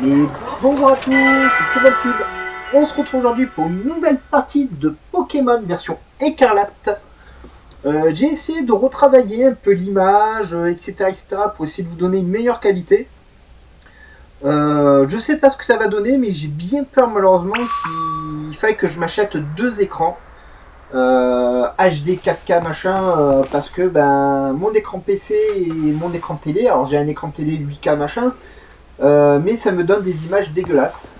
Et bonjour à tous, c'est Wolfid. On se retrouve aujourd'hui pour une nouvelle partie de Pokémon version écarlate. J'ai essayé de retravailler un peu l'image, etc., pour essayer de vous donner une meilleure qualité. Je sais pas ce que ça va donner, mais j'ai bien peur malheureusement qu'il faille que je m'achète deux écrans. HD 4K machin, parce que mon écran PC et mon écran télé, alors j'ai un écran télé 8K machin, mais ça me donne des images dégueulasses.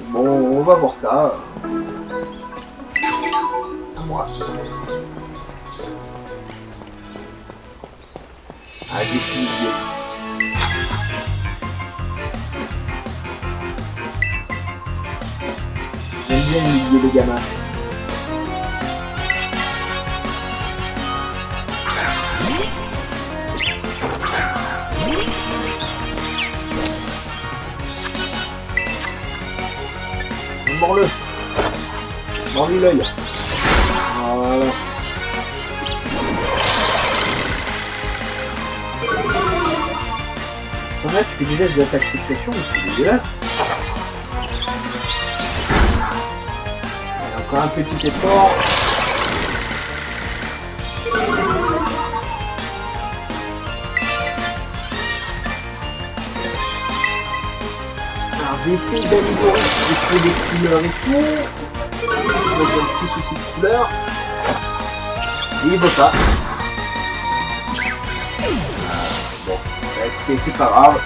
Bon, on va voir ça. Moi. Ah, j'ai utilisé. J'aime bien humilier les gamins. Mords-le. Mords-lui l'œil. Voilà. Là, je fais déjà des attaques sécrétion, mais c'est dégueulasse. Encore un petit effort. Alors, je vais essayer d'améliorer, de trouver des couleurs et tout. Il va y avoir un petit souci de couleur. Et il veut pas. Bon, écoutez, c'est pas grave.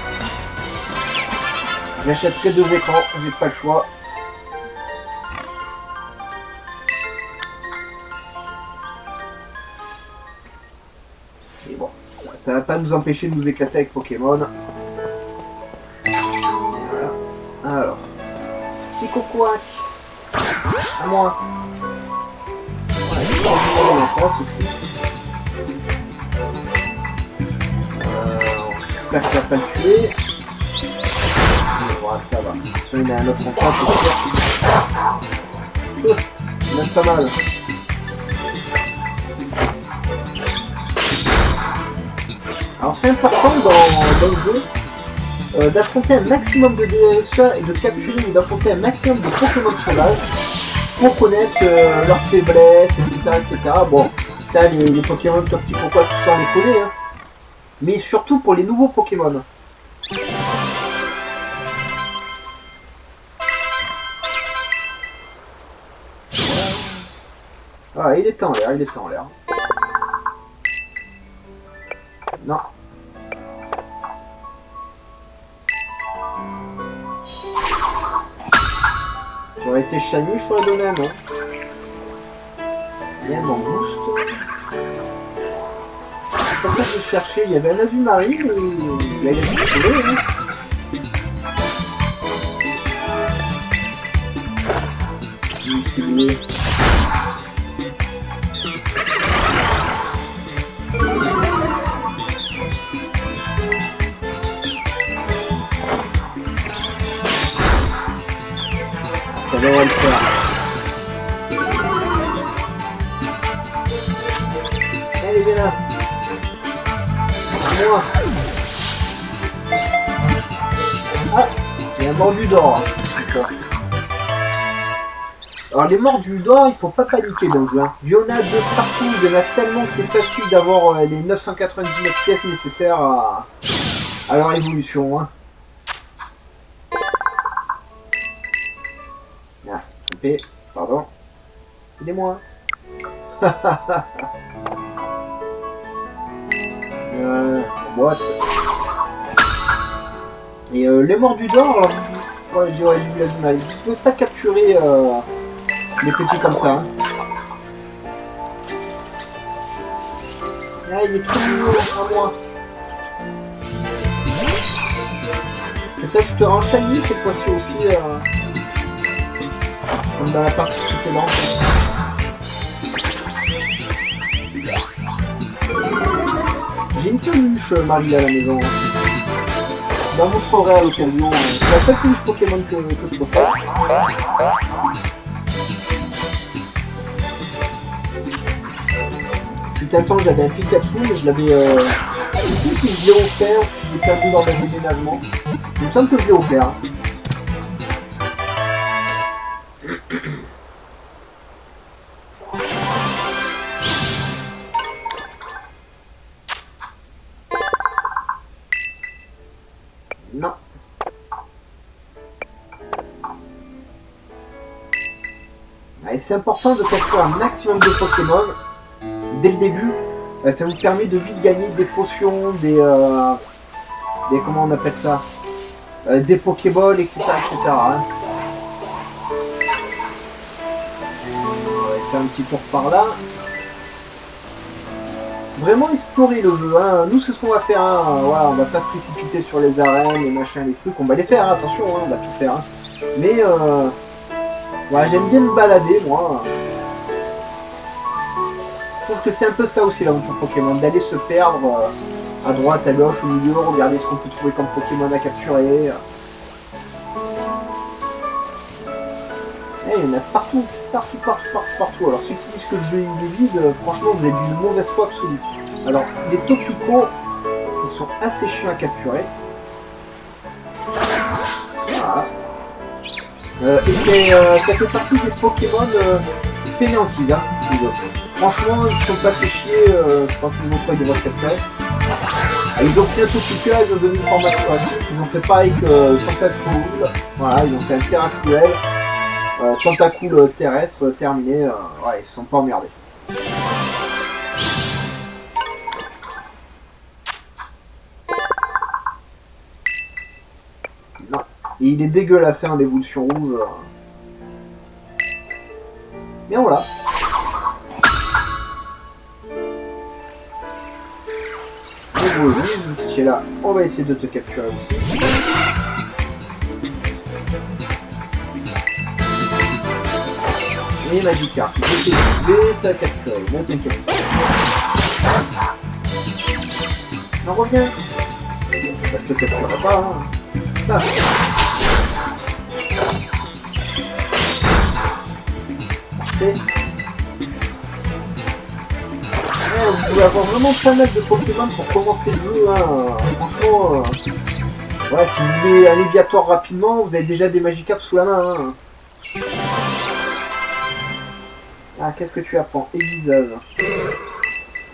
J'achète que deux écrans, j'ai pas le choix. Et bon, ça va pas nous empêcher de nous éclater avec Pokémon. Voilà. Alors, Psychoquack. À moi. Voilà, je vais en face aussi. J'espère que ça va pas le tuer. Voilà, ça va. Si il a un autre enfant, c'est sûr. Il est pas mal. Alors c'est important dans le jeu d'affronter un maximum de dresseurs et de capturer ou d'affronter un maximum de Pokémon sauvages pour connaître leurs faiblesses, etc. Bon, ça les Pokémon comme Psychoquack, tout ça on les connaît, hein. Mais surtout pour les nouveaux Pokémon. Ah, il est en l'air, il est en l'air. Non. Ça aurait été shiny, je t'aurais donné un nom. Il y a un mangouste. Quand je cherchais, il y avait un Azumarill, mais il a été trouvé. Hein. Distribué. Ça devrait le faire. Allez, viens là. Moi. Ah, j'ai un mordu d'or. D'accord. Alors les mordus d'or, il faut pas paniquer dans le jeu. Il y en a de partout, il y en a tellement que c'est facile d'avoir les 999 pièces nécessaires à leur évolution. Hein. Ah, trompé, pardon. Aidez-moi. Boîte. Et les mordus d'or, alors ouais, j'ai vu la image. Vous ne pouvez pas capturer les petits comme ça. Hein. Ah, il est trop mignon à moi. Peut-être je te rends shiny cette fois-ci aussi. Comme dans la partie précédente. J'ai une peluche Marie à la maison. Je la montrerai à l'occasion. C'est la seule peluche Pokémon que je possède. Fut un temps j'avais un Pikachu, mais je l'avais Je sais si je l'ai offert, si je l'ai perdu dans le déménagement. Il me semble que je l'ai offert. Non. Allez, c'est important de capturer un maximum de Pokémon dès le début. Ça vous permet de vite gagner des potions, des comment on appelle ça, des Pokéballs, etc. Hein. On va faire un petit tour par là. Vraiment explorer le jeu. Hein. Nous, c'est ce qu'on va faire. Hein. Voilà, on va pas se précipiter sur les arènes, les machins, les trucs. On va les faire. Hein. Attention, hein, on va tout faire. Hein. Mais voilà, j'aime bien me balader, moi. Je trouve que c'est un peu ça aussi l'aventure Pokémon, d'aller se perdre à droite, à gauche, au milieu, regarder ce qu'on peut trouver comme Pokémon à capturer. Et il y en a partout. Alors ceux qui disent que le jeu est vide, franchement vous êtes d'une mauvaise foi absolue. Alors les Topicos, ils sont assez chiants à capturer. Voilà. Et ça fait partie des Pokémon fainéantises. Hein, franchement, ils se sont pas fait chier quand ils ont trouvé des voies capturées. Ils ont pris un Topica, ils ont donné une forme aquatique, ils ont fait pareil que Tentacool. Voilà, ils ont fait un Terracruel. Tentacool terrestre, terminé. Ouais, ils se sont pas emmerdés. Non. Et il est dégueulasse, hein, d'évolution rouge. Mais voilà. Tu es là, on va essayer de te capturer aussi. Et Magikarp, je vais t'as capturé, ne t'inquiète pas. Non, reviens. Bah, je te capturerai pas. Hein. Ah. Parfait. Vous pouvez avoir vraiment pas mal de Pokémon pour commencer le jeu. Hein. Franchement, voilà, si vous voulez un Léviator rapidement, vous avez déjà des Magikarp sous la main. Hein. Ah, qu'est-ce que tu apprends? Aiguisage.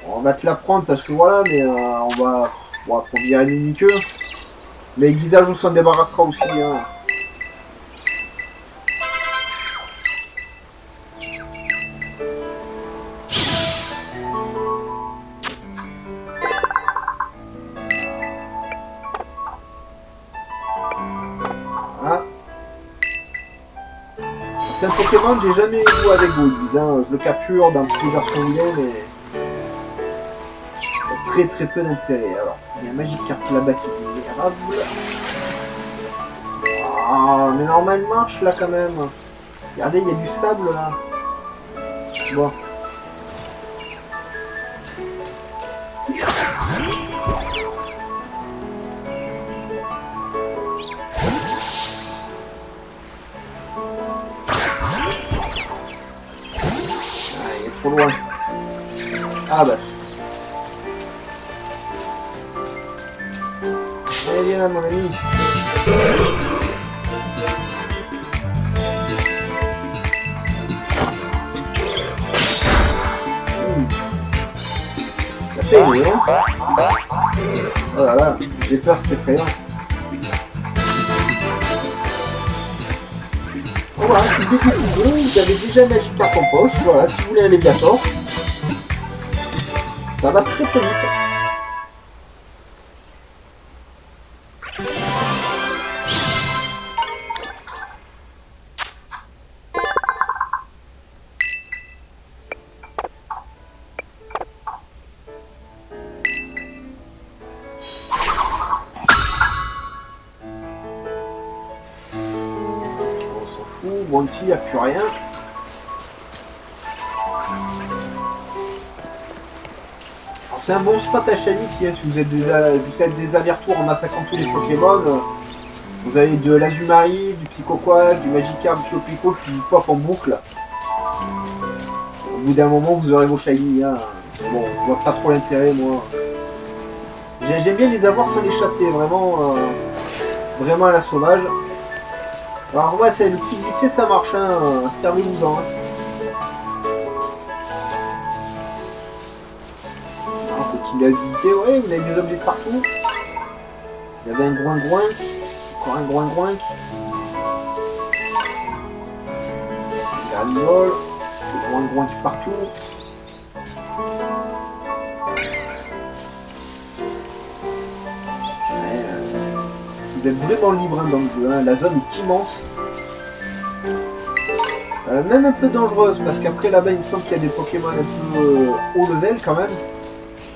On va te l'apprendre parce que voilà, mais on va pour virer l'uniqueux. Mais aiguisage, on s'en débarrassera aussi. Hein. C'est un Pokémon que j'ai jamais joué avec Goldis, hein. Je le capture dans toutes les versions où il est, mais il y a très peu d'intérêt. Alors, il y a un Magikarp là-bas qui est vulnérable. Ah, mais normal marche là quand même. Regardez, il y a du sable là. Bon. Trop loin. Ah bah. Allez, viens là, mon ami. La paix, hein. Oh là là, j'ai peur, c'est effrayant. Voilà, c'est le début du jeu, vous avez déjà Magikarp en poche, voilà, si vous voulez un Léviator, ça va très vite. Bon, ici, il n'y a plus rien. C'est un bon spot à Shiny ici, hein, si vous êtes des allers-retours en massacrant tous les Pokémon. Vous avez de l'Azumarill, du Psychoquack, du Magikarp, du Topico qui pop en boucle. Au bout d'un moment, vous aurez vos Shiny. Hein. Bon, je vois pas trop l'intérêt, moi. J'aime bien les avoir sans les chasser, vraiment, vraiment à la sauvage. Alors ouais, c'est le petit glisser, ça marche, hein, servez-vous-en. Hein. On continue à visiter, ouais, vous avez des objets de partout. Il y avait un groin-groin, encore un groin-groin. La lol, des groin-groin partout. Vous êtes vraiment libre hein, dans le jeu, hein. La zone est immense. Même un peu dangereuse, parce qu'après là-bas il me semble qu'il y a des Pokémon un peu haut level quand même.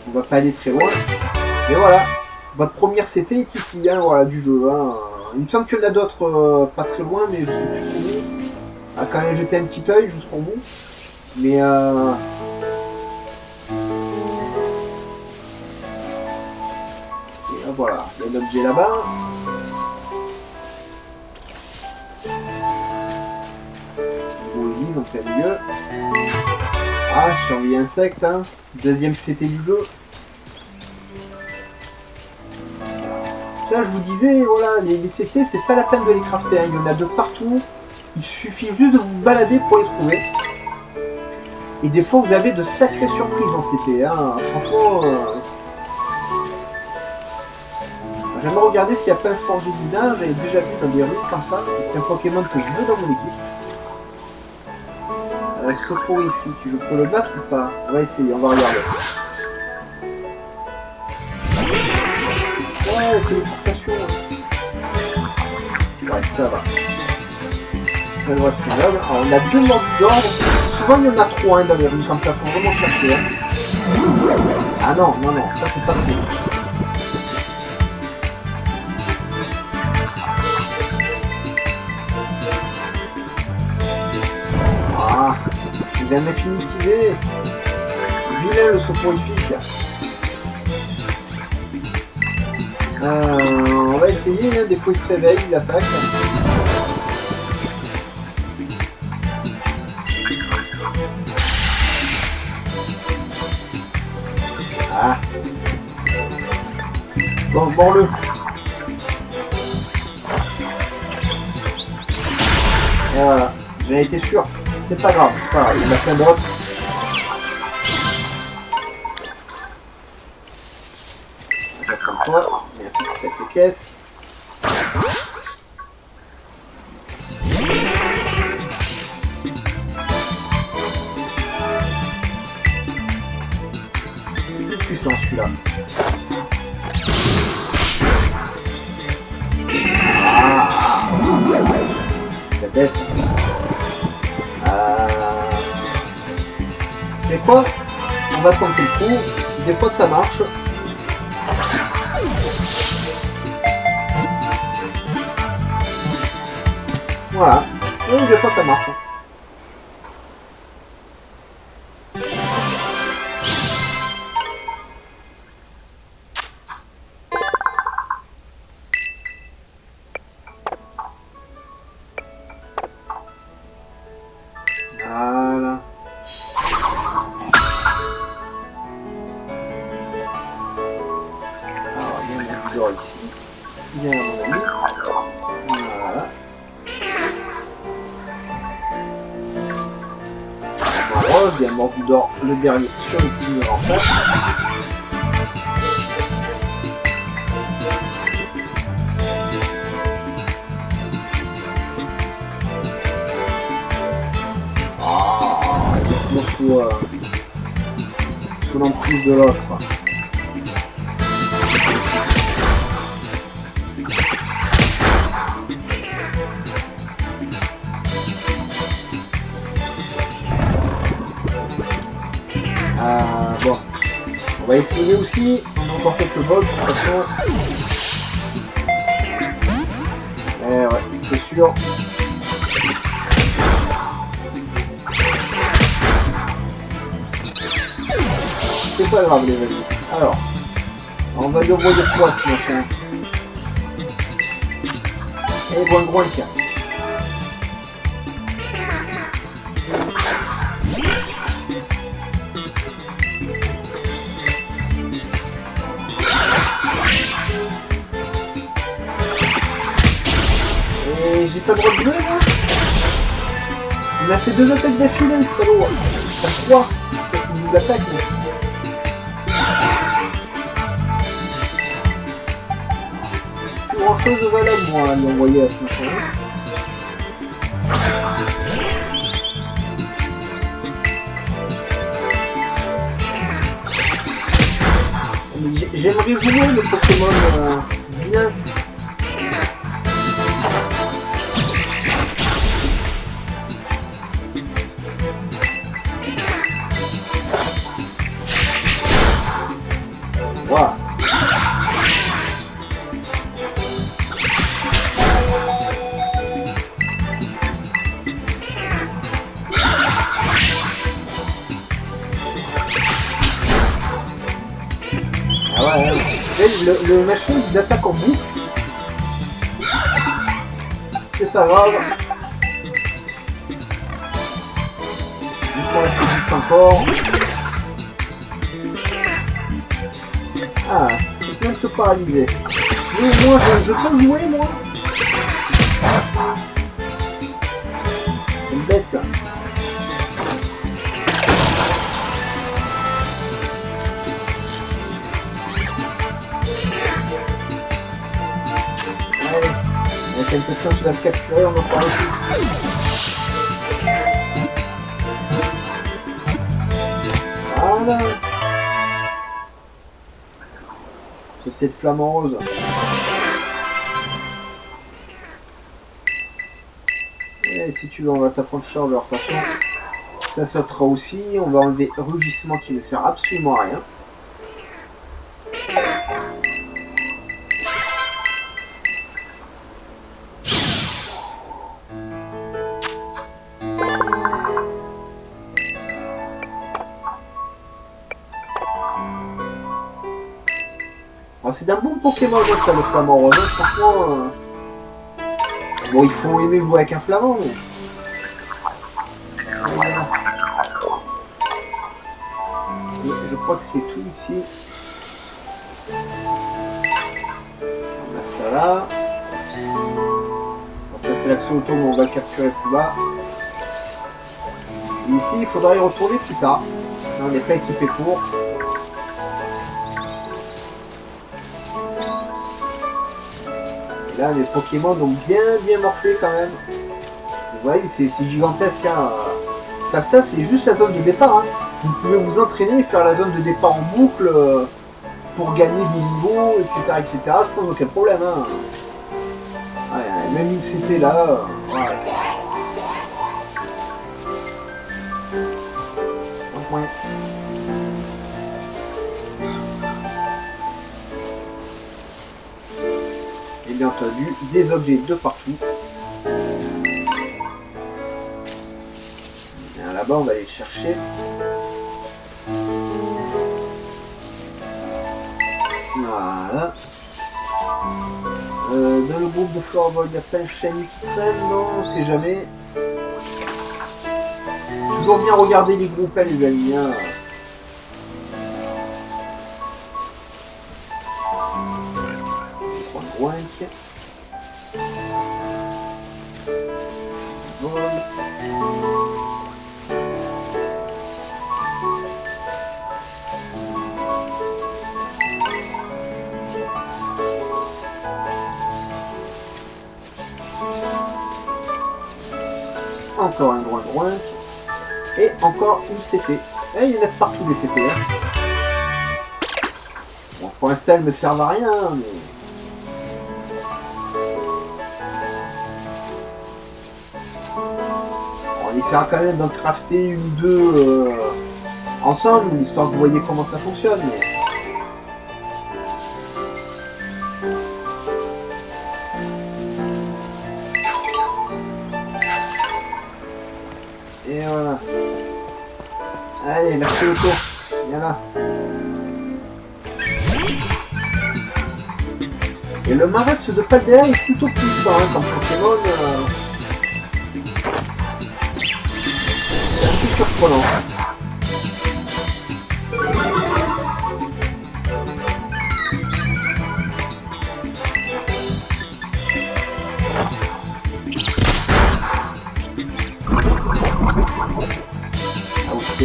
On va pas aller très loin. Mais voilà, votre première CT est ici, hein, voilà, du jeu. Hein. Il me semble qu'il y en a d'autres pas très loin, mais je sais plus où. Ah, quand même jeter un petit œil juste pour vous. Mais et, voilà, il y a l'objet là-bas. En plein milieu. Ah, surveiller insectes, hein. Deuxième CT du jeu. Putain, je vous disais, voilà, les CT, c'est pas la peine de les crafter, hein. Il y en a de partout. Il suffit juste de vous balader pour les trouver. Et des fois, vous avez de sacrées surprises en CT, hein. Franchement, j'aimerais regarder s'il n'y a pas un forgé d'Idin. J'avais déjà vu dans des rues comme ça. C'est un Pokémon que je veux dans mon équipe. Soporifique, je peux le battre ou pas? On va essayer, on va regarder. Ouais, téléportation. Ouais, ça va. Ça doit être faisable. Alors, on a 2 mordus d'or. Souvent, il y en a 3 hein, dans les rues comme ça. Faut vraiment chercher. Hein. Ah non, non, non, ça c'est pas cool. Ah, il vient m'infinitiser. Vilain le soporifique. On va essayer, hein. Des fois il se réveille, il attaque. Ah. Bon, mords-le. Et voilà, j'ai été sûr. C'est pas grave, c'est pas grave, il y en a plein d'autres. Comme toi, et ainsi peut-être les caisses. Il est puissant celui-là. Ah, c'est bête. C'est quoi? On va tenter le coup. Des fois ça marche. Voilà. Et des fois ça marche. Voilà. Alors, il y a un corridor ici. Bien, mon ami. Voilà. Il y a un mordu d'or, le dernier sur le petit mur en face. Ah, il est toujours sous l'emprise de l'autre. Bon, on va essayer aussi, on a encore quelques bugs de toute façon. Eh ouais, c'était sûr. C'est pas grave les amis. Alors, on va lui envoyer 3 ce machin. Et bon gros tiens. Mais j'ai pas le droit de jouer, moi. Il m'a fait 2 attaques d'affilée, le salaud. Ça 3. Ça, c'est une double attaque, mais... Plus grand chose de valable, moi, à lui envoyer à ce machin. J'aimerais jouer le Pokémon bien. Wow. Ah ouais, le machin d'attaque en boucle. C'est pas grave. Juste pour la physique encore. Ah, tu peux même te paralyser. Mais moi, je peux jouer, moi. C'est bête. Allez, avec un peu de chance, il va se capturer, on en parle plus. Voilà. C'est peut-être Flamant Rose. Et si tu veux, on va t'apprendre charge de leur façon. Ça sautera aussi. On va enlever Rugissement qui ne sert absolument à rien. C'est un bon Pokémon ça, le Flamant Rose. Franchement, bon, il faut aimer jouer avec un flamand, mais... Et je crois que c'est tout ici. On a ça là. Bon, ça c'est l'Axolotl, mais on va le capturer plus bas. Et ici, il faudra y retourner plus tard. Là, on n'est pas équipé pour. Là, les Pokémon ont bien morflé quand même. Vous voyez, c'est gigantesque. Hein. C'est pas ça, c'est juste la zone de départ. Hein. Vous pouvez vous entraîner et faire la zone de départ en boucle pour gagner des niveaux, etc. sans aucun problème. Hein. Ouais, même une CT là. Voilà, ouais. Et bien entendu, des objets de partout. Là-bas, on va aller chercher. Voilà. Dans le groupe de Floorball, il n'y a pas un Shiny qui traîne, non, on sait jamais. Toujours bien regarder les groupes, les amis. Hein. Encore un groin et encore une CT. Et il y en a partout des CT. Hein. Bon, pour l'instant, elles ne me servent à rien, mais... On essaiera quand même d'en crafter une ou deux ensemble, histoire que vous voyez comment ça fonctionne. Mais... Et voilà. Allez, l'Axolotl, viens là. Et le Marax de Paldea est plutôt puissant hein, comme Pokémon. C'est assez surprenant.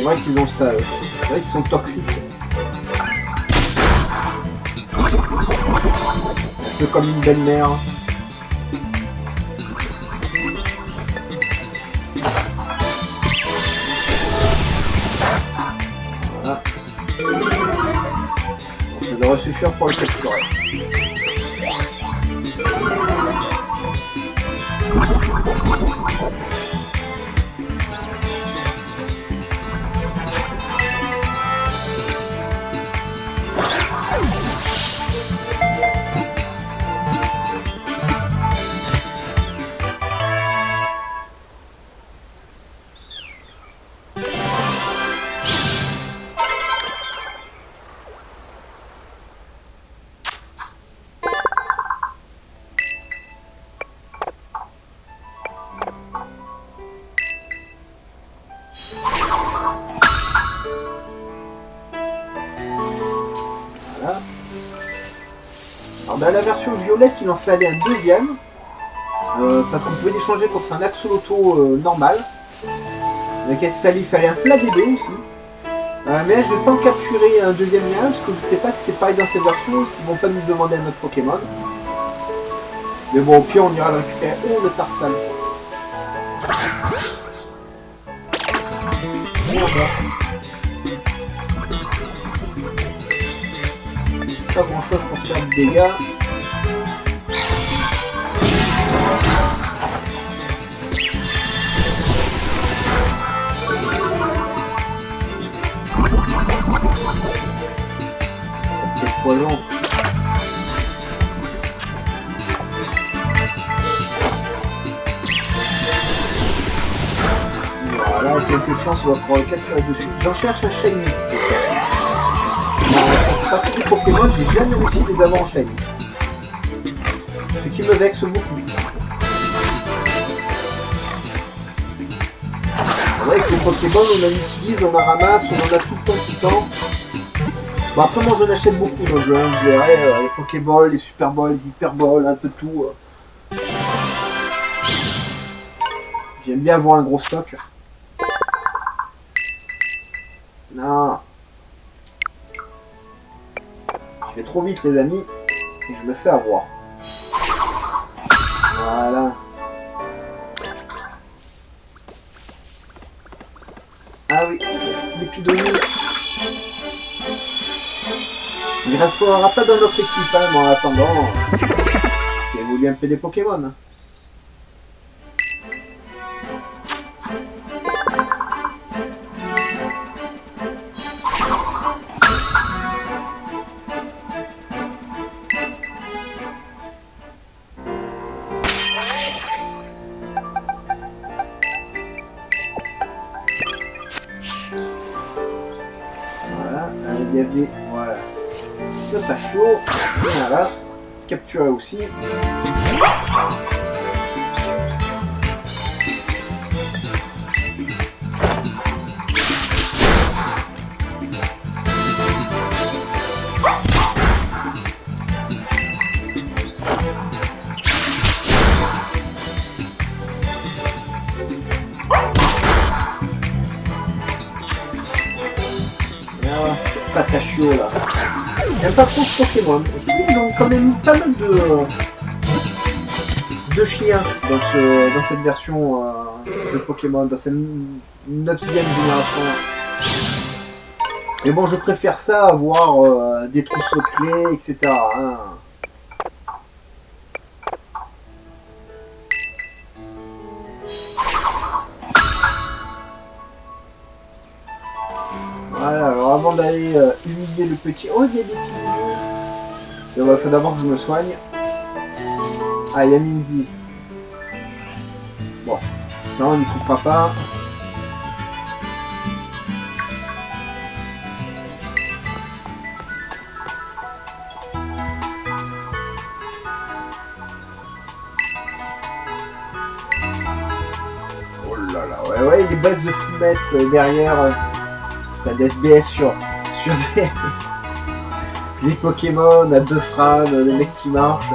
vrai qu'ils ont ça. C'est vrai qu'ils sont toxiques. Un peu comme une belle-mère. Voilà. Ça devrait suffire pour le capturer. Alors, dans la version violette, il en fallait un deuxième. Parce qu'on pouvait l'échanger contre un axolotl normal. Donc il fallait un flabébé aussi. Mais là, je vais pas en capturer un deuxième lien, parce que je sais pas si c'est pareil dans cette version, ou s'ils vont pas nous demander un autre Pokémon. Mais bon, au pire, on ira le récupérer. Oh, le Tarsal. Pas grand chose pour se faire de dégâts. Ça fait poison. Voilà, avec quelques chances, on va pouvoir le capturer dessus. J'en cherche un shiny. Ça fait partie des Pokémon, j'ai jamais réussi à les avoir en shiny. Ce qui me vexe beaucoup. Avec les Pokémon, on en utilise, on en ramasse, on en a tout le temps. Bon, après, moi, j'en achète beaucoup dans le jeu. Je dirais, les Pokéballs, les Super Balls, les Hyper Balls, un peu de tout. J'aime bien avoir un gros stock. Non. Je vais trop vite, les amis, et je me fais avoir. Voilà. Ah oui, l'épidonie. Il ne restera pas dans notre équipe, hein, mais en attendant, j'ai évolué un peu des Pokémon. Voilà. Le Tachio. Voilà. Capturé aussi. Patachio là. J'aime pas trop ce Pokémon. Je trouve qu'ils ont quand même mis pas mal de chiens dans cette version de Pokémon, dans cette 9e génération. Mais bon, je préfère ça à avoir des trousseaux de clés, etc. Hein. Voilà, alors avant d'aller humilier le petit... Oh, il y a des petits bouillons. Il faut d'abord que je me soigne. Ah, il y a Minzy. Bon, ça on n'y coupera pas. Oh là là, ouais, les bases de fruits derrière... Enfin, d'FBS sur les Pokémon à 2 frames, les mecs qui marchent.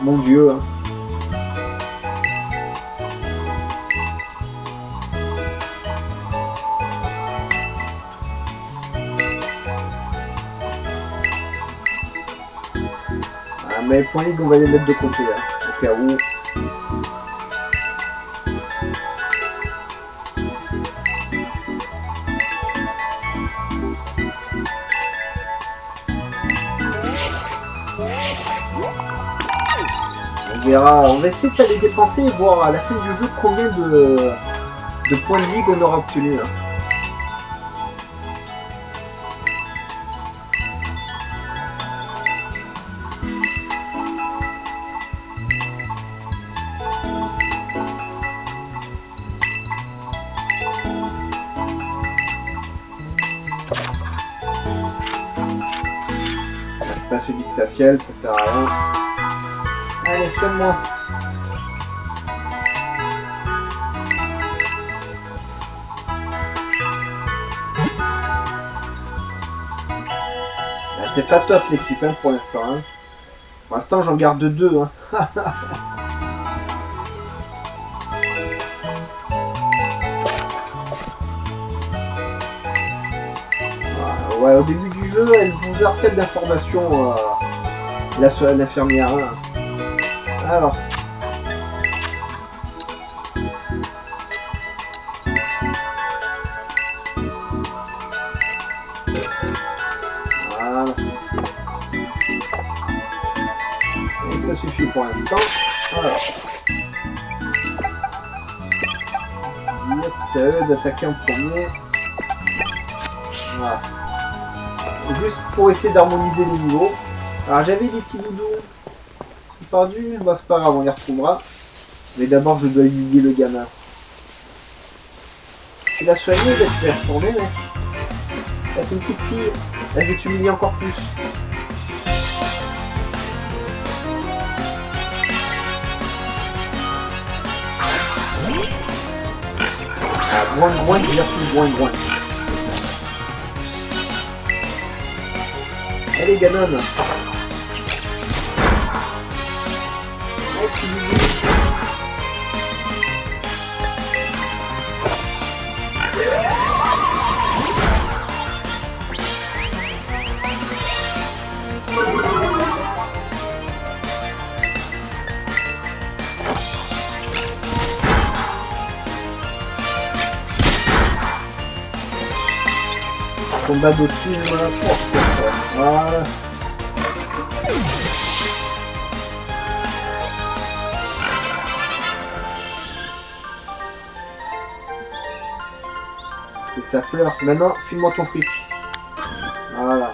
Mon dieu. Hein. Ah, mais point ligue, on va les mettre de côté, là, au cas où. On verra, on va essayer de pas les dépenser et voir à la fin du jeu combien de points de ligue on aura obtenu. Hein. Je passe au dictatiel, ça sert à rien. Allez, soigne-moi. C'est pas top l'équipe hein, pour l'instant. Hein. Pour l'instant j'en garde 2. Hein. Ouais, au début du jeu, elle vous harcèle d'informations, l'infirmière. Hein. Alors. Voilà. Et ça suffit pour l'instant. Voilà. Yep, c'est à eux d'attaquer en premier. Voilà. Juste pour essayer d'harmoniser les niveaux. Alors j'avais des petits doudous. Ils sont perdus. Bah, c'est pas grave, on les retrouvera. Mais d'abord je dois humilier le gamin. Tu l'as soigné, là tu vas y retourner. Là c'est une petite fille. Là je vais t'humilier encore plus. Ah, groin, j'ai reçu groin. Allez Ganon. Ouais, petit bébé. Combat d'autisme là. Voilà. Et ça pleure. Maintenant, file-moi ton fric. Voilà.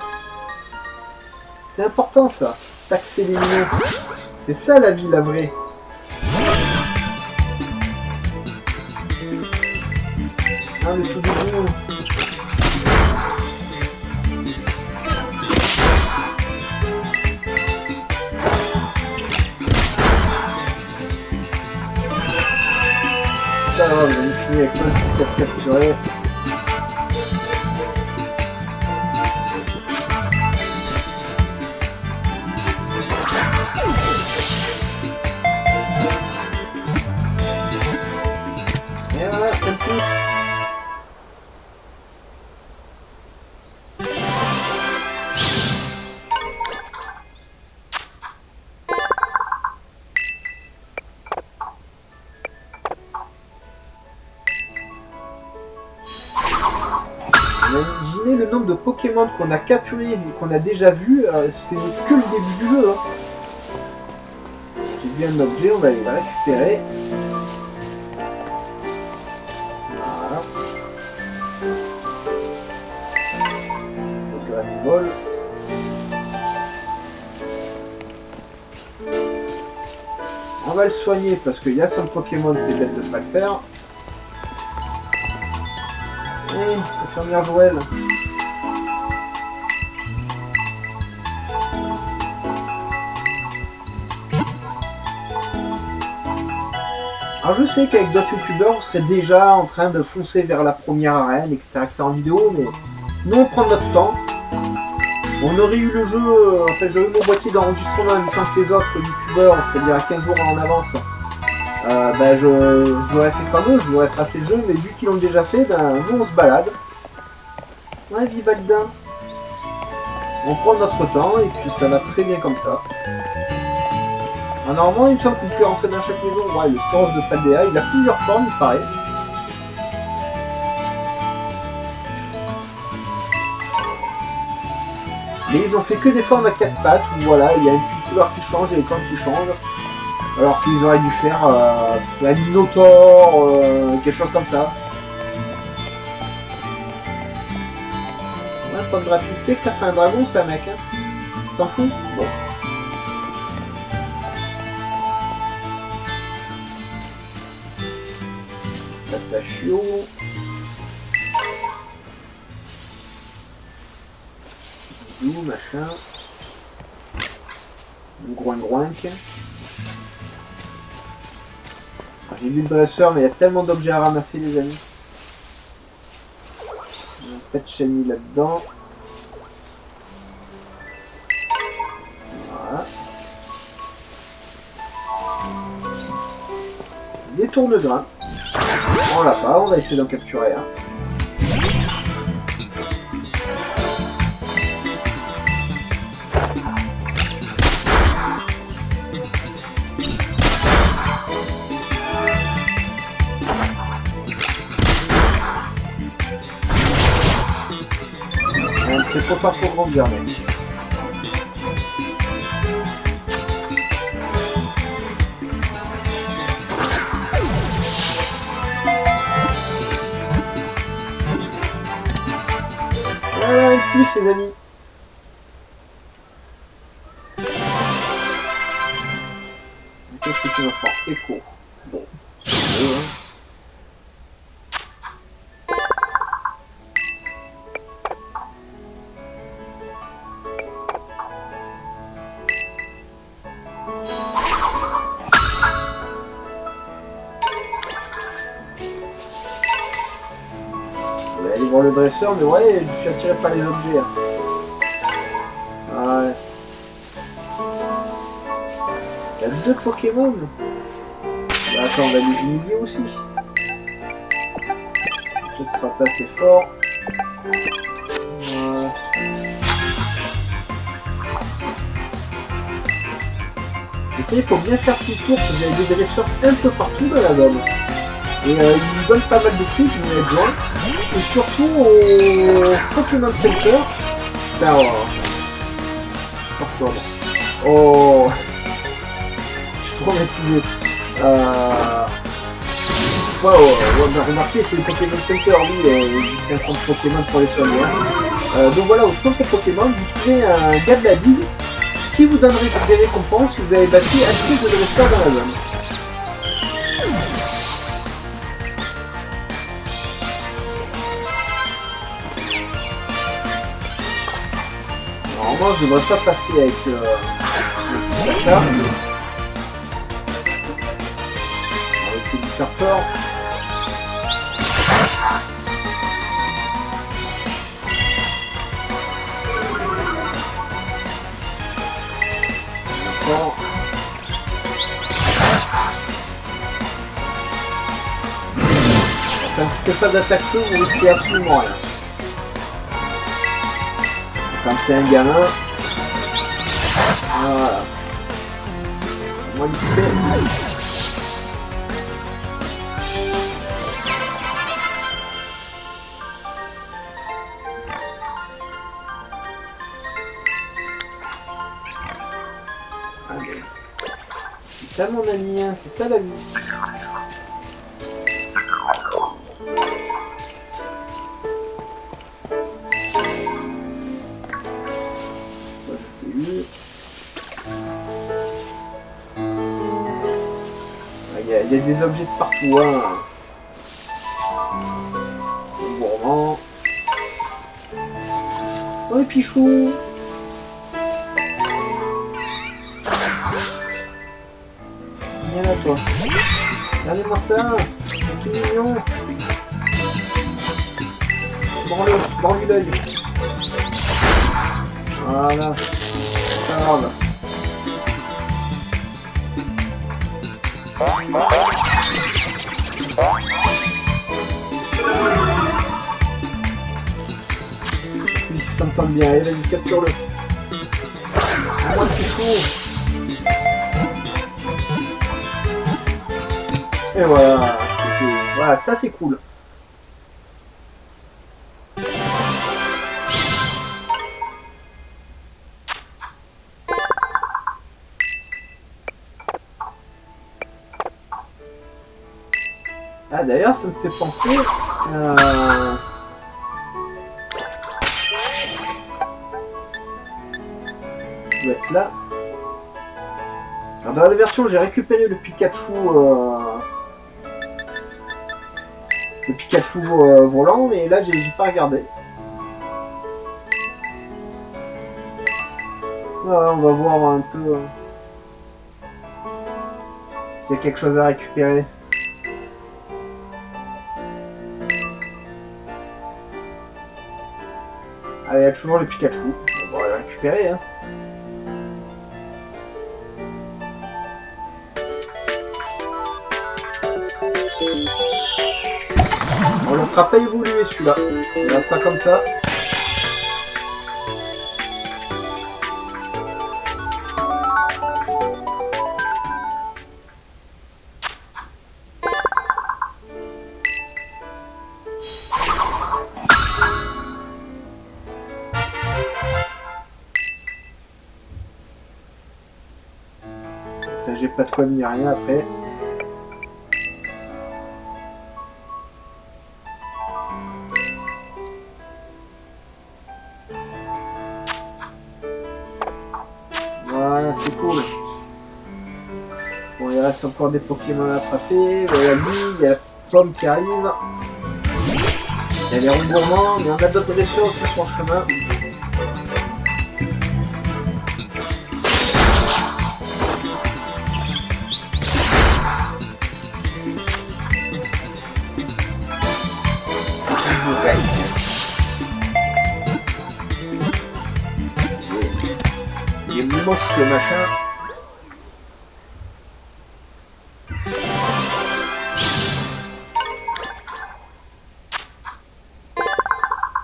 C'est important ça. Taxer les mignons. C'est ça la vie, la vraie. Ah, le tout début. On va finir avec plein de trucs à capturer. Et voilà, un plus. Imaginez le nombre de Pokémon qu'on a capturés et qu'on a déjà vu, c'est que le début du jeu. Hein. J'ai vu un objet, on va aller le récupérer. Voilà. Donc un vol. On va le soigner parce qu'il y a son Pokémon, c'est bête de ne pas le faire. Hey, infirmière Joël. Alors je sais qu'avec d'autres youtubeurs, vous serez déjà en train de foncer vers la première arène, etc. en vidéo, mais nous on prend notre temps. On aurait eu le jeu, en fait j'aurais eu mon boîtier d'enregistrement en même temps que les autres youtubeurs, c'est-à-dire à 15 jours en avance. J'aurais fait comme eux, j'aurais tracé le jeu, mais vu qu'ils l'ont déjà fait, nous on se balade. Ouais, Vivaldin. On prend notre temps et puis ça va très bien comme ça. Ah, normalement, il me semble qu'on fait rentrer dans chaque maison. Ouais, le Tauros de Paldea, il a plusieurs formes, il paraît. Mais ils ont fait que des formes à 4 pattes où voilà, il y a une petite couleur qui change et les cornes qui changent. Alors qu'ils auraient dû faire un Minotaur, quelque chose comme ça. Ouais, pas de dragon. Tu sais que ça fait un dragon ça, mec, hein? T'en fous? Bon. Tatachio. Doux, machin. Groin-groinque. J'ai vu le dresseur, mais il y a tellement d'objets à ramasser, les amis. Un pet shiny là-dedans. Voilà. Des tourne-grains. On l'a pas, on va essayer d'en capturer un. C'est trop tard pour grandir, mec. Voilà, une plus, les amis. Qu'est-ce que tu vas faire? Écho. Bon, c'est bon, hein. Le dresseur, mais ouais, je suis attiré par les objets. Ouais. Il y a 2 Pokémon. Bah, attends, on va les humilier aussi. Toi, tu seras pas assez fort. Ouais. Et ça, il faut bien faire tout le tour, parce que vous avez des dresseurs un peu partout dans la zone. Et ils vous donnent pas mal de fruits, vous en avez besoin. Et surtout au Pokémon Center. Putain, oh, je suis traumatisé. Wow, on a remarqué, c'est le Pokémon Center, lui, c'est un centre Pokémon pour les soigner. Donc voilà, au centre Pokémon, vous trouvez un gars de la ligue qui vous donnerait des récompenses si vous avez battu assez de dresseurs dans la zone. Je ne devrais pas passer avec ça. On va essayer de lui faire peur. D'accord. Tant qu'il ne fait pas d'attaque feu, vous risquez absolument rien. Comme c'est un gamin. Voilà. Moins d'XP. Allez. C'est ça mon ami, hein, c'est ça la vie. Il y a des objets de partout, hein. Gourmand. Oh, Pichou. Viens là, toi. Regardez-moi ça. C'est tout mignon. Branle-lui l'œil. Voilà. C'est pas grave. Ils s'entendent bien, allez vas-y capture-le. Moi, c'est chaud. Et voilà. Voilà, ça c'est cool. Ah d'ailleurs, ça me fait penser... Ça doit être là. Alors, dans la version, j'ai récupéré le Pikachu... Le Pikachu volant, mais là, j'ai pas regardé. Voilà, on va voir un peu... s'il y a quelque chose à récupérer. Ah, il y a toujours le Pikachu. On va le récupérer, hein. On le fera pas évoluer celui-là. Il restera comme ça. Ça, j'ai pas de code ni rien après. Voilà, c'est cool. Bon, il reste encore des Pokémon à attraper. Voilà, lui, il y a la petite pomme qui arrive. Il y a les remboursements, mais on a d'autres dresseurs aussi sur le chemin. Il est moche ce machin.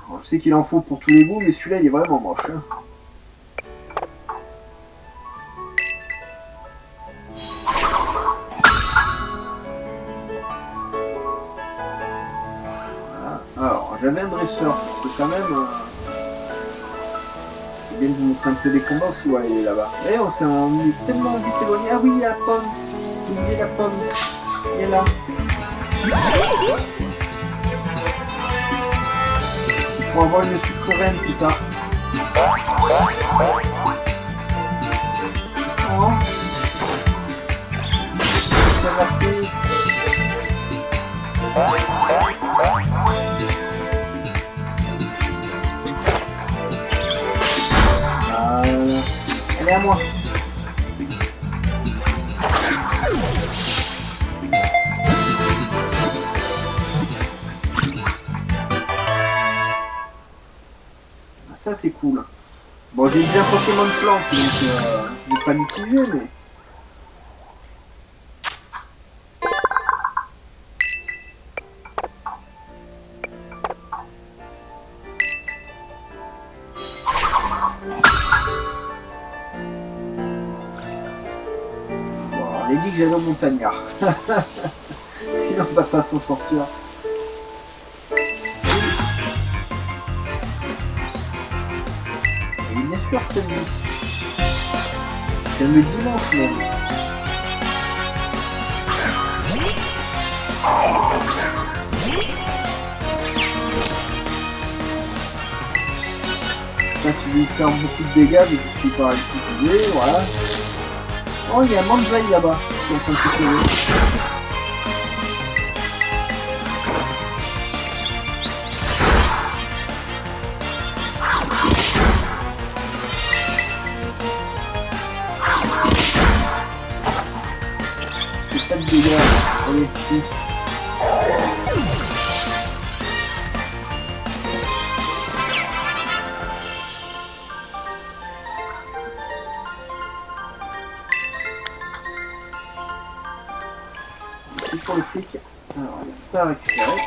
Alors, je sais qu'il en faut pour tous les goûts, mais celui-là il est vraiment moche. Hein. Voilà. Alors, j'avais un dresseur, parce que quand même... C'est bien de vous montrer un peu des combats aussi. Ouais, il est là-bas. Et on est tellement vite éloigné. Ah oui, la pomme. Il est la pomme. Il est là. Pour avoir une sucre reine, putain. Oh. C'est raté. Elle est à moi. Ça c'est cool. Bon, j'ai déjà un Pokémon de plante, donc je vais pas l'utiliser, mais... J'ai dit que j'allais au montagnard. Sinon on va pas s'en sortir. Et bien sûr que c'est le but. C'est le dimanche même. Ça, tu veux faire beaucoup de dégâts, mais je suis pas utilisé, voilà. Oh, il y a un Manzai là-bas qui est en train de se sauver. C'est pas de dégâts. Allez, tue. Pour le fric. Alors, il y a ça à récupérer.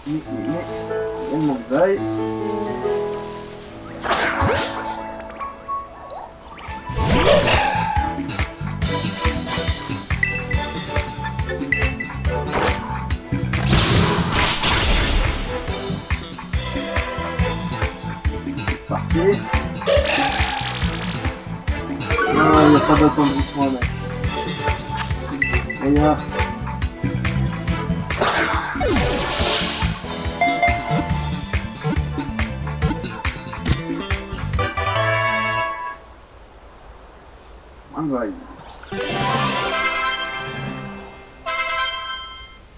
Il y a le Manzai. il n'y a pas d'attendrissement, mec. Et là. Manzai.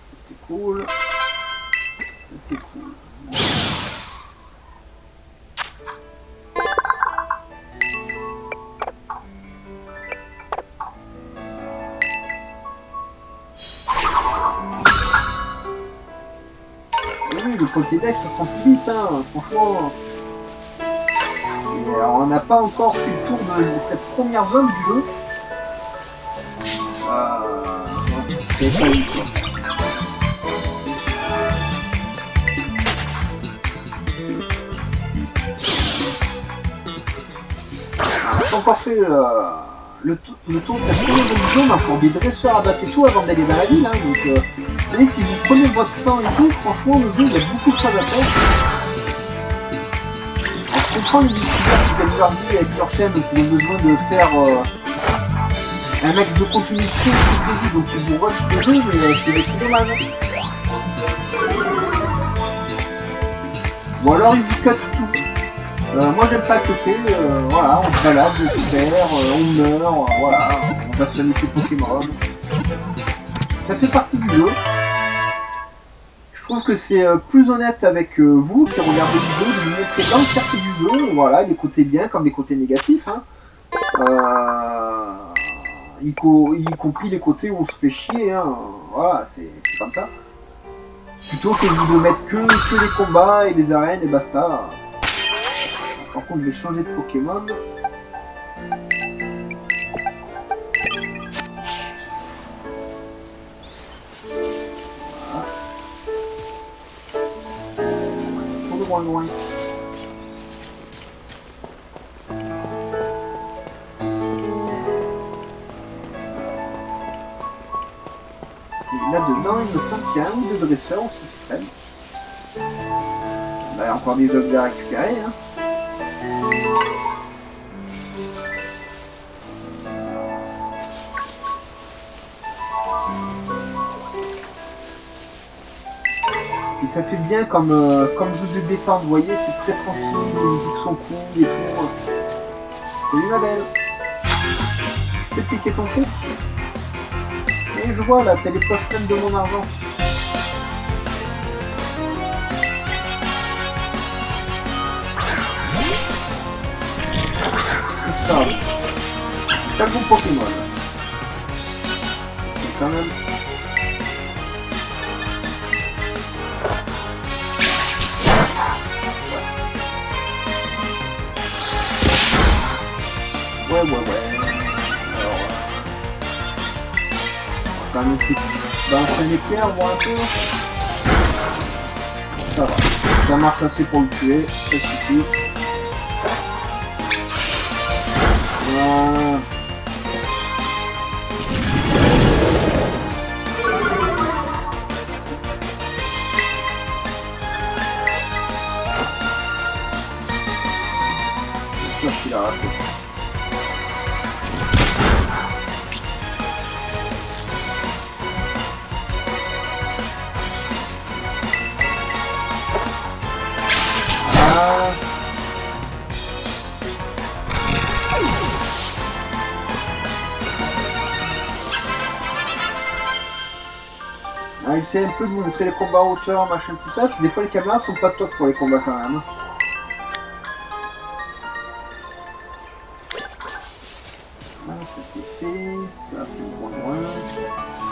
Ça c'est cool. Ça c'est cool. Oui, le Pokédex ça se remplit vite, hein, franchement. Et alors, on n'a pas encore fait le tour de cette première zone du jeu. C'est pas une fois. On n'a pas encore fait le tour de cette première zone du jeu. On a encore des dresseurs à battre et tout avant d'aller dans la ville. Hein, donc, allez, si vous prenez votre temps et tout, franchement, le jeu, il y a beaucoup de choses à faire. Je comprends les youtubeurs qui gagnent leur vie avec leur chaîne, donc ils ont besoin de faire un max de contenu très prévu, donc ils vous rushent le jeu, mais c'est dommage. Bon alors ils vous cut tout. Moi j'aime pas cutter, voilà, on se balade, on se perd, on meurt, voilà, on va soigner ses Pokémon. Ça fait partie du jeu. Je trouve que c'est plus honnête avec vous qui regardez le jeu, de vous montrer l'entièreté du jeu, voilà, les côtés bien comme les côtés négatifs. Hein. Y compris les côtés où on se fait chier, hein. Voilà, c'est comme ça. Plutôt que de mettre que les combats et les arènes et basta. Par contre, je vais changer de Pokémon. Loin. Là-dedans, il me semble qu'il y a un ou deux dresseurs aussi qui traînent. Là, il y a encore des objets à récupérer. Hein. Et ça fait bien comme jeu de détente, vous voyez, c'est très tranquille, les musiques sont cool et tout. Salut ma belle. Je peux te piquer ton truc? Et je vois là, t'as les poches pleines de mon argent. Je parle. C'est un bon Pokémon. C'est quand même... Ouais. Alors, on va faire un truc. C'est un éclair, voir un peu. Ça va. Ça marche assez pour le tuer. Ça suffit. Voilà. C'est sûr qu'il a raté. J'essaie un peu de vous montrer les combats en hauteur, machin, tout ça, puis des fois les caméras sont pas top pour les combats quand même. Là, ça c'est fait, ça c'est loin.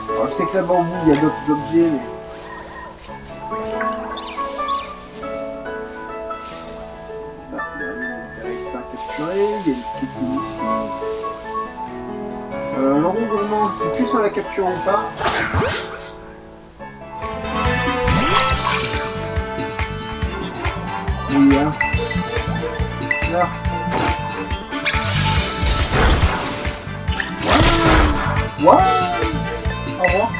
Alors je sais que là-bas au bout il y a d'autres objets, mais... Là, il y a un intéressant à capturer, il y a une séquille ici. Le rond gourmand, je sais plus si on la capture ou pas. Oui, hein. Là. What? Au revoir.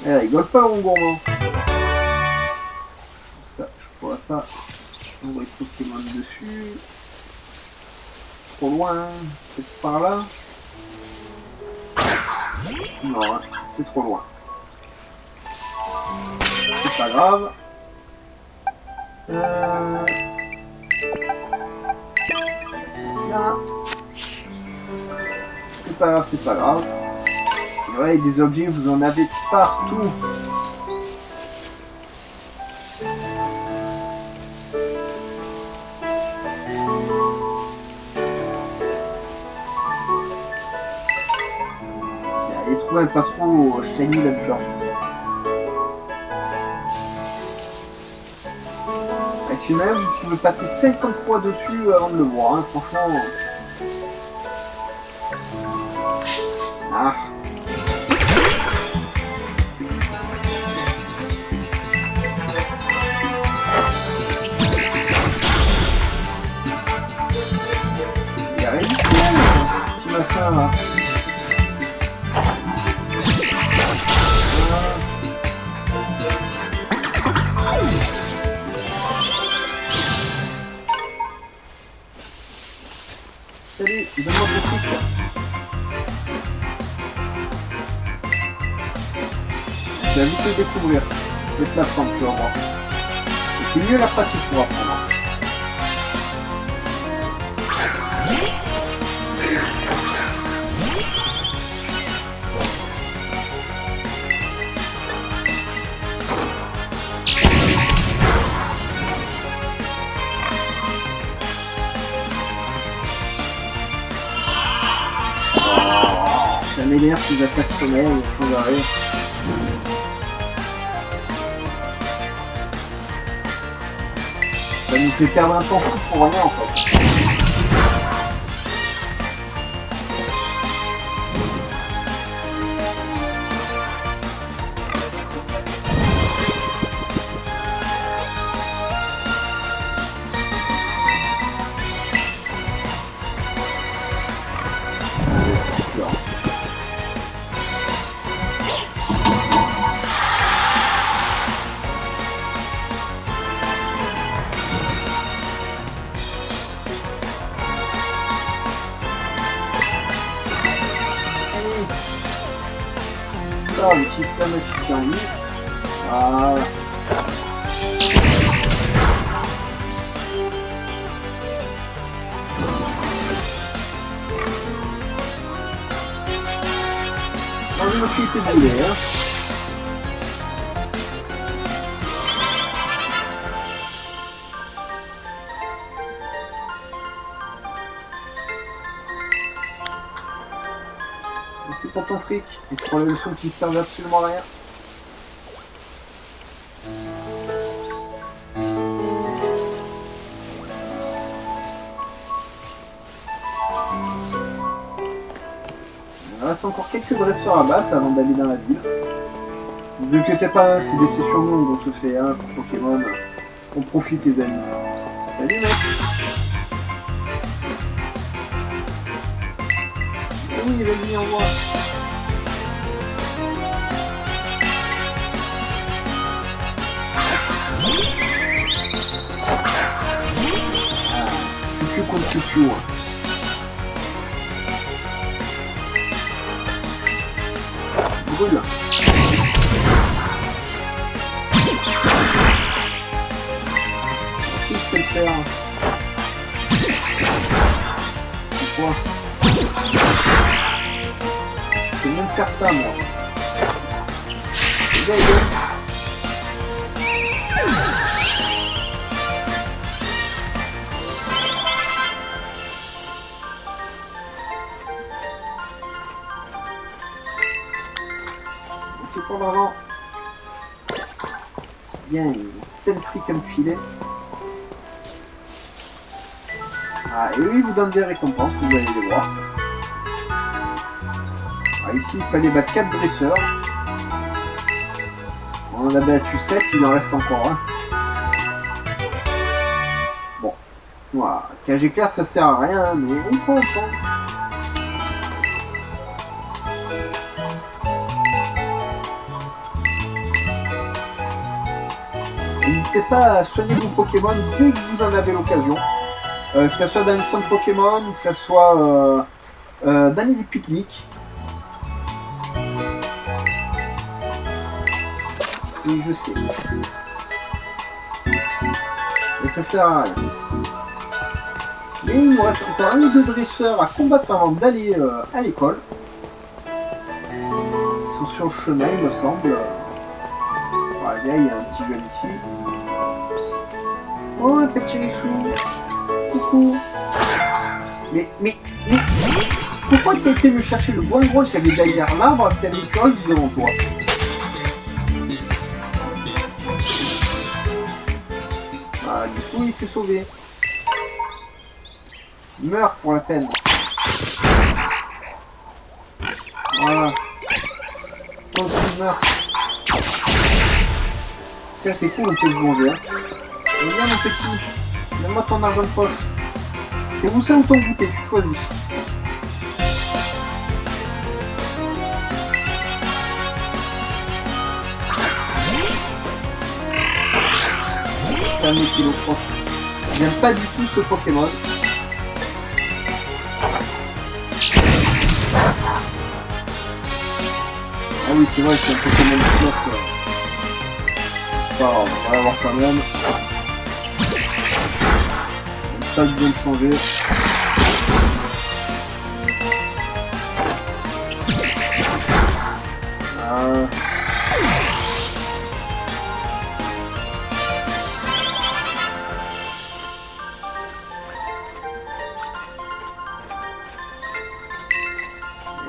Elle rigole pas, mon gourmand. Ça, je pourrais pas On voit les Pokémon dessus. Trop loin, peut-être par là. Non, hein, c'est trop loin. C'est pas grave. Là. C'est pas grave, c'est pas grave. Et ouais, des objets, vous en avez partout. Les trous, elles passeront au shiny là-dedans. Et si même, vous pouvez passer 50 fois dessus avant de le voir, hein, franchement. Ah. Il y a rien du tout, petit machin là. Salut, donne-moi ton truc. Je vais vite le découvrir. Je vais te l'apprendre, tu vas voir. Et c'est mieux la pratique pour apprendre. Ça m'énerve ces attaques sonores sans arrêt. Ça nous fait perdre un temps fou pour rien en fait. Le système de chiffre en ligne. Voilà. Je me suis fait bouler, hein. Merci pour ton fric et pour les leçons qui ne servent absolument à rien. Il reste encore quelques dresseurs à battre avant d'aller dans la ville. Ne vous inquiétez pas, c'est des sessions longues, on se fait un pour Pokémon. On profite les amis. Salut mec. Oui, vas-y, envoie. Piu contre Piu. Brûle. Si je sais le faire. Pourquoi? Je peux même faire ça, moi. Les gars, c'est pas vraiment bien, il y a plein de fric à me filer. Ah, et lui, il vous donne des récompenses, vous allez les voir. Ah, ici, il fallait battre 4 dresseurs. On en a battu 7, il en reste encore un. Bon, voilà. Cage éclair, ça sert à rien, mais on peut entendre. n'hésitez pas à soigner vos Pokémon dès que vous en avez l'occasion. Que ce soit dans les centres Pokémon ou que ce soit dans les pique-niques. Oui, je sais. Et ça sert à rien. Mais il nous reste encore un ou deux dresseurs à combattre avant d'aller à l'école. Ils sont sur le chemin, il me semble. Voilà, il y a un petit jeune ici. Oh, un petit Rissou. Coucou. Mais, pourquoi tu as été me chercher le boingron qui avait derrière l'arbre avec ta véhicule devant toi? Ah, du coup, il s'est sauvé. Meurs pour la peine. Voilà. Toi aussi, meurs. C'est assez cool, on peut se venger. Hein. Viens, mon petit. Donne-moi ton argent de poche. C'est où ça ou ton goûter, tu choisis. C'est un kilo prof. J'aime pas du tout ce Pokémon. Ah oui, c'est vrai, c'est un Pokémon de flotte. C'est pas grave, on va l'avoir quand même. Ça vient de changer.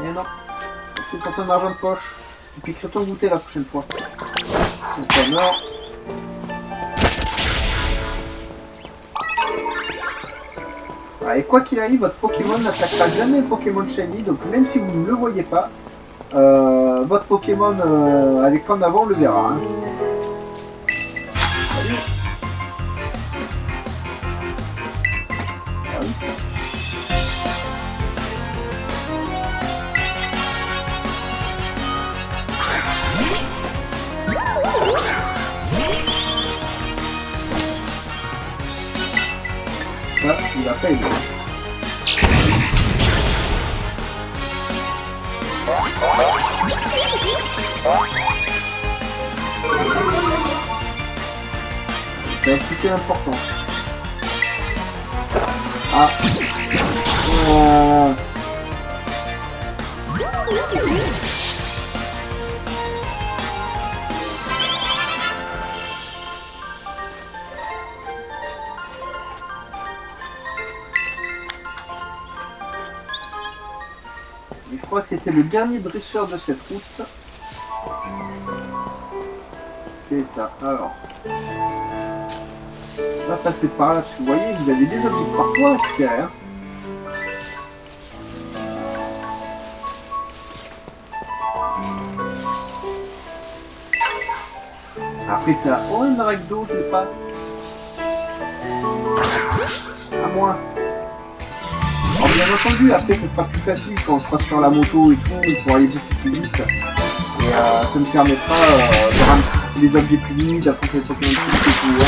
Et non, c'est pour ton argent de poche. Et puis crée ton goûter la prochaine fois. Donc ça meurt. Ah, et quoi qu'il arrive, votre Pokémon n'attaquera jamais un Pokémon Shiny, donc même si vous ne le voyez pas, votre Pokémon avec en avant le verra. Hein. Salut. Ah oui. Ça, il a fait. C'est un petit peu important. Ah. Je crois que c'était le dernier dresseur de cette route. C'est ça. Alors. On va passer par là, parce que vous voyez, vous avez des objets partout à récupérer. Après, c'est la orange avec d'eau, je l'ai pas. À moi. Alors, bien entendu, après, ça sera plus facile quand on sera sur la moto et tout, pour aller beaucoup plus vite. Et ça me permettra de ramener les objets plus vite, d'affronter les Pokémon plus vite et tout. Hein.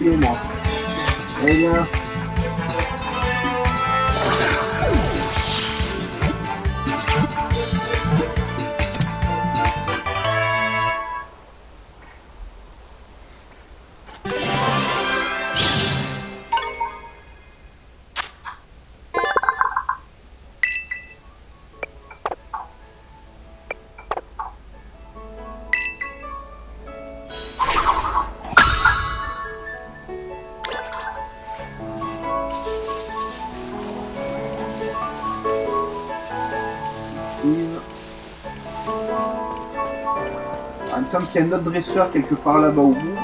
Moi. Eh bien. Il me semble qu'il y a un autre dresseur quelque part là-bas au bout.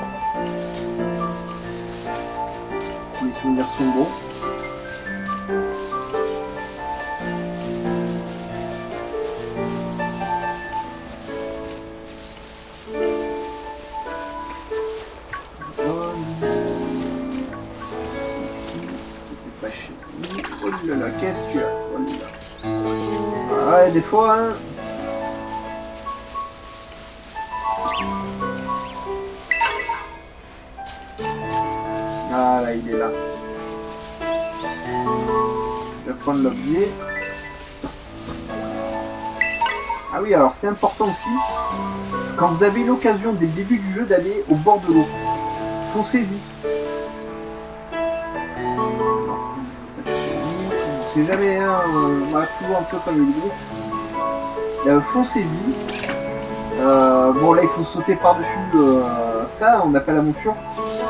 Les souvenirs sont bons. Ici, c'était pas chez lui. Oh là là, qu'est-ce que tu as? Oh Ouais, des fois, hein. Ah là, il est là. Je vais prendre l'objet. Ah oui, alors c'est important aussi, quand vous avez l'occasion dès le début du jeu d'aller au bord de l'eau, foncez-y. C'est jamais, hein, voilà, toujours un peu comme le groupe. Foncez-y. Bon là il faut sauter par-dessus ça, on appelle la monture.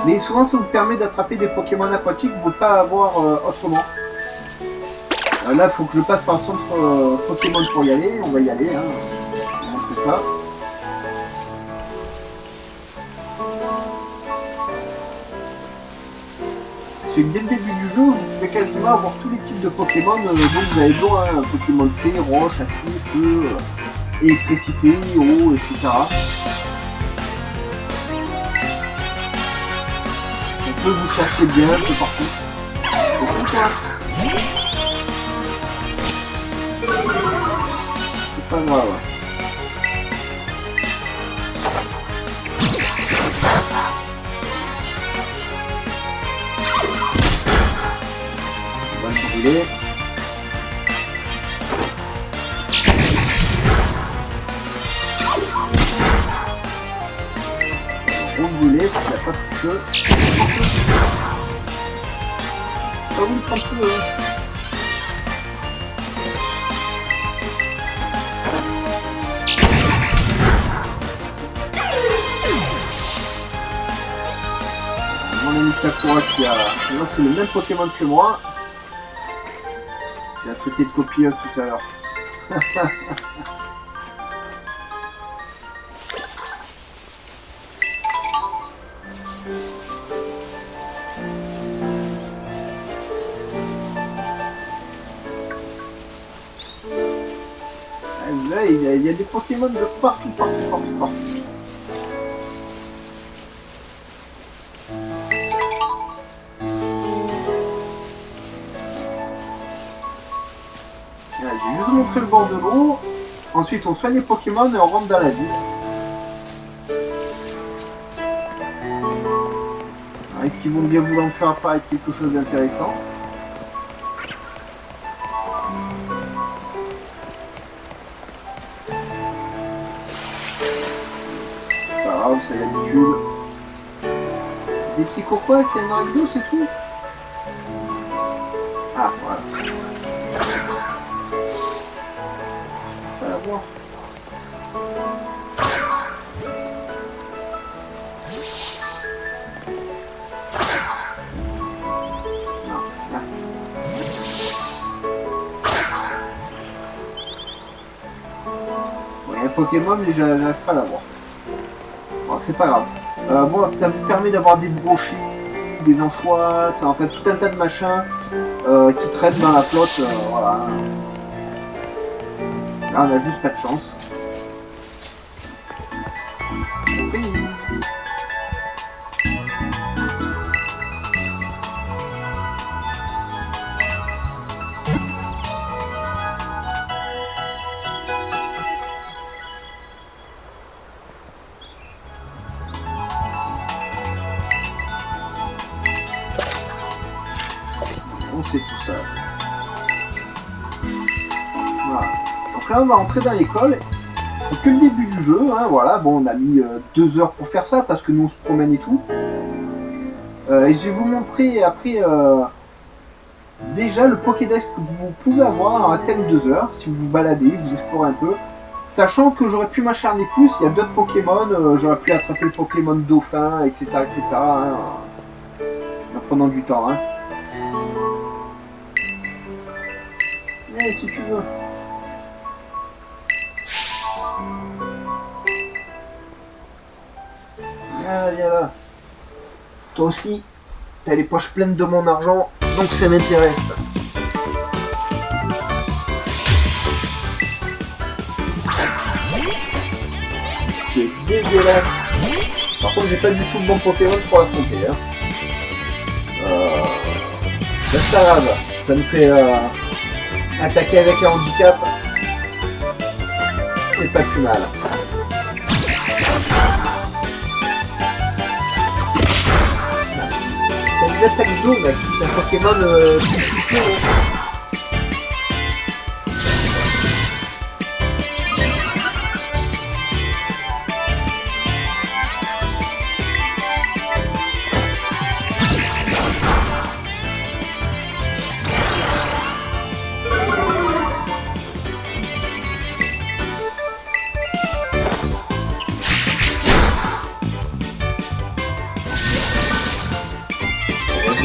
Mais souvent ça vous permet d'attraper des Pokémon aquatiques que vous ne pouvez pas avoir autrement. Là il faut que je passe par le centre Pokémon pour y aller, on va y aller, hein. Je vais montrer ça. C'est que dès le début du jeu, vous pouvez quasiment avoir tous les types de Pokémon dont vous avez besoin, hein. Pokémon fée, roche, acier, feu, électricité, eau, etc. On peut vous chercher bien un peu partout. C'est pas grave. On va le brûler. On brûler, il n'y a pas de feu. Ah oui, prends feu. Mon ami Sakura qui a... Là c'est le même Pokémon que moi. Il a traité de copieuse tout à l'heure. Là, il y a des Pokémon de partout. J'ai juste montré le bord de l'eau. Ensuite, on soigne les Pokémon et on rentre dans la ville. Est-ce qu'ils vont bien vouloir me faire apparaître quelque chose d'intéressant? Pas grave, c'est l'habitude. Des petits cocois qui viennent dans l'exo, c'est tout. Ah, voilà. Je peux pas la voir. Non, là. Bon, il y a un Pokémon, mais j'arrive pas à la voir. Bon, c'est pas grave. Bon, ça vous permet d'avoir des brochets, des anchoites, en fait tout un tas de machins qui traînent dans la flotte. Voilà. Là, on a juste pas de chance. C'est tout ça. Voilà. Donc là on va entrer dans l'école. C'est que le début du jeu, hein, voilà. Bon, on a mis 2 heures pour faire ça parce que nous on se promène et tout. Et je vais vous montrer après déjà le Pokédex que vous pouvez avoir en à peine 2 heures si vous vous baladez, vous explorez un peu. Sachant que j'aurais pu m'acharner plus, il y a d'autres Pokémon, j'aurais pu attraper le Pokémon Dauphin, etc. Hein, en prenant du temps. Hein. Allez, si tu veux. Ah, viens là. Toi aussi, t'as les poches pleines de mon argent, donc ça m'intéresse. Qui est dégueulasse. Par contre, j'ai pas du tout le bon Pokémon pour l'affronter. Hein. C'est pas grave, ça me fait attaquer avec un handicap. C'est pas plus mal. T'as des attaques d'eau, mec. C'est un Pokémon plus puissant.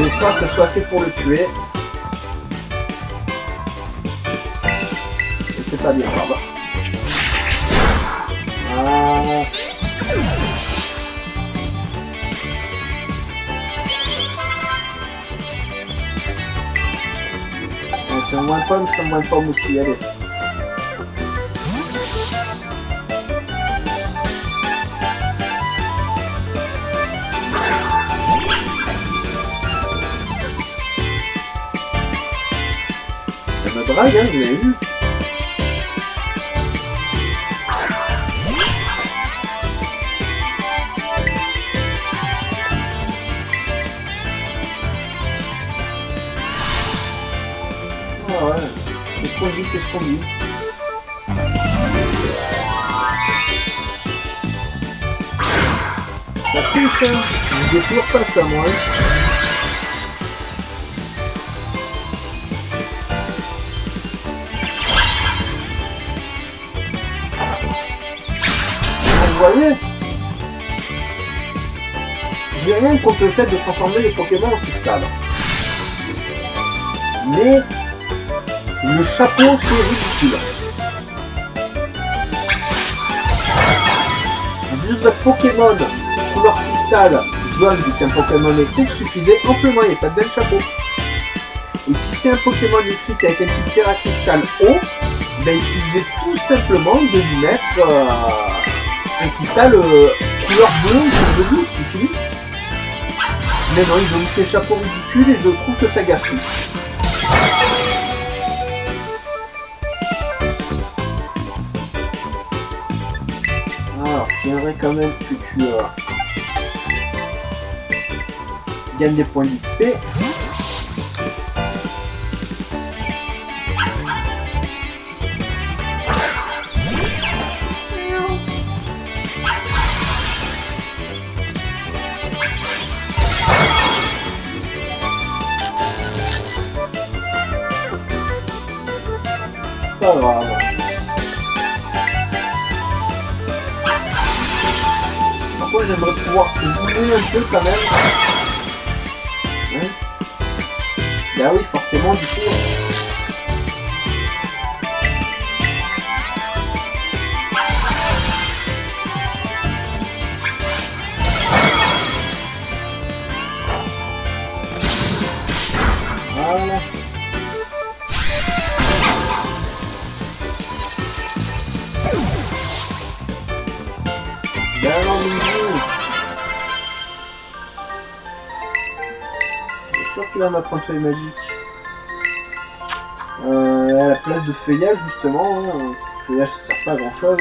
J'espère que ce soit assez pour le tuer. C'est pas bien, pardon. Je t'envoie une pomme, je t'envoie une pomme aussi, allez. Drague, hein, vous l'avez vu. Ah ouais, c'est ce qu'on dit, c'est ce qu'on dit. Ça touche, hein. Je dis toujours pas ça, moi. Vous voyez, j'ai rien contre le fait de transformer les Pokémon en cristal. Mais le chapeau, c'est ridicule. Juste le Pokémon couleur cristal jaune, vu que c'est un Pokémon électrique, suffisait amplement, il n'y a pas de bel chapeau. Et si c'est un Pokémon électrique avec un type Terra Cristal haut, ben, il suffisait tout simplement de lui mettre un cristal couleur bleue ou de douce, c'est fini. Mais non, ils ont mis ces chapeaux ridicules et je trouve que ça gâche tout. Alors, j'aimerais quand même que tu gagnes des points d'XP. Pas grave. Par contre, j'aimerais pouvoir jouer un peu quand même. Hein? Bah oui, forcément, du coup. Voilà. Ben non, bien sûr que tu vas m'apprendre feuille magique. À la place de feuillage, justement, hein, parce que feuillage ça sert pas à grand chose.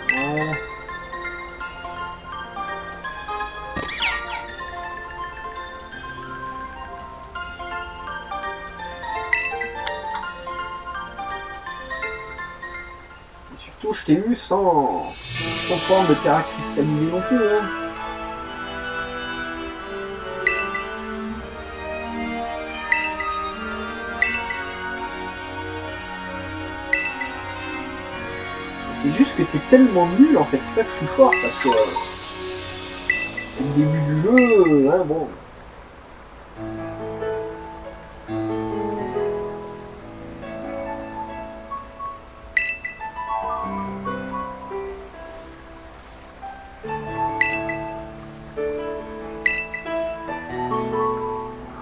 Voilà. Et surtout, je t'ai eu sans forme de terrain cristallisé non plus. Hein. C'est juste que t'es tellement nul en fait, c'est pas que je suis fort parce que c'est le début du jeu, hein, bon.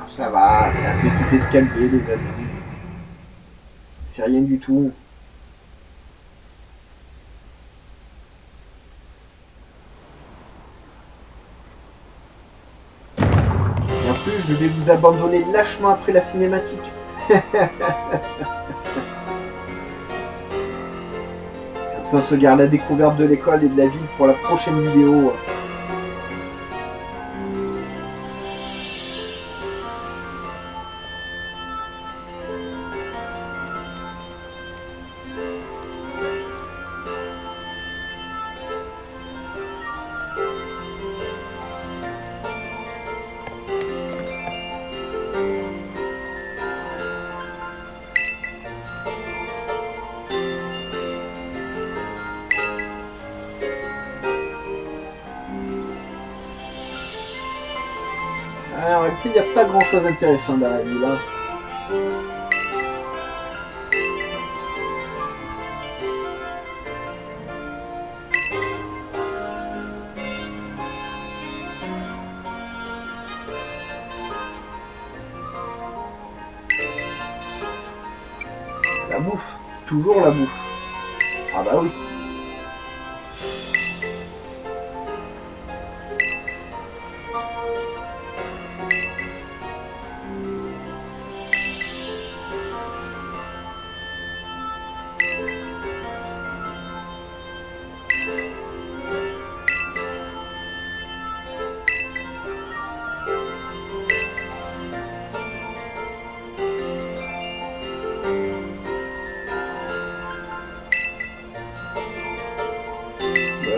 Ça va, c'est un petit escalier les amis. C'est rien du tout. je vais vous abandonner lâchement après la cinématique. Comme ça, on se garde la découverte de l'école et de la ville pour la prochaine vidéo. En réalité, il n'y a pas grand chose d'intéressant dans la ville. Hein. La bouffe, toujours la bouffe. Ah bah oui.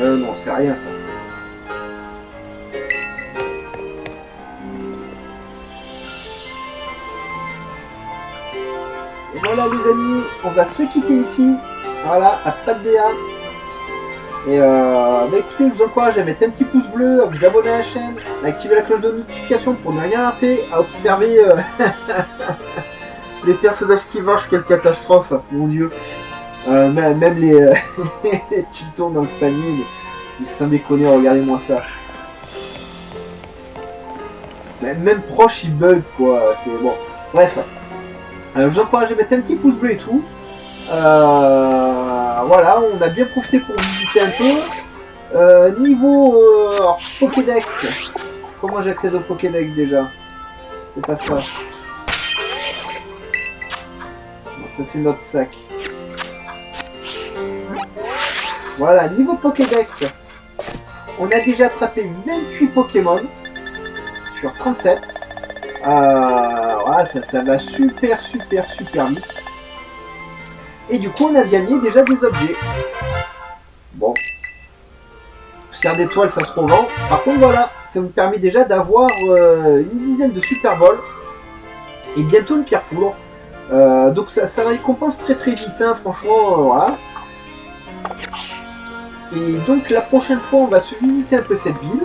Non, c'est rien ça. Et voilà les amis, on va se quitter ici. Voilà, à pas de DA. Et bah écoutez, je vous encourage à mettre un petit pouce bleu, à vous abonner à la chaîne, à activer la cloche de notification pour ne rien rater, à observer les personnages qui marchent, quelle catastrophe, mon dieu. Même les, les titons dans le panier, mais sans déconner, regardez-moi ça. Même proche, il bug quoi, c'est bon. Bref, je vous encourage à mettre un petit pouce bleu et tout. Voilà, on a bien profité pour visiter un peu. Niveau Pokédex, comment j'accède au Pokédex déjà? C'est pas ça. Non, ça c'est notre sac. Voilà, niveau Pokédex, on a déjà attrapé 28 Pokémon sur 37. Voilà, ça va super vite. Et du coup, on a gagné déjà des objets. Bon. Poussière d'étoiles, ça se revend. Par contre, voilà, ça vous permet déjà d'avoir une dizaine de Super Balls. Et bientôt une pierre foudre. Donc ça récompense très vite, hein, franchement, voilà. Et donc la prochaine fois, on va se visiter un peu cette ville.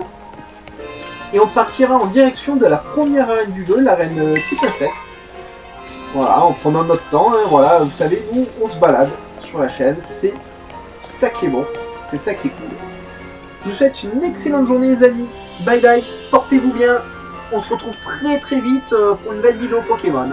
Et on partira en direction de la première arène du jeu, l'arène type insecte. Voilà, en prenant notre temps, hein, voilà, vous savez, nous, on se balade sur la chaîne, c'est ça qui est bon, c'est ça qui est cool. Je vous souhaite une excellente journée les amis, bye bye, portez-vous bien, on se retrouve très vite pour une belle vidéo Pokémon.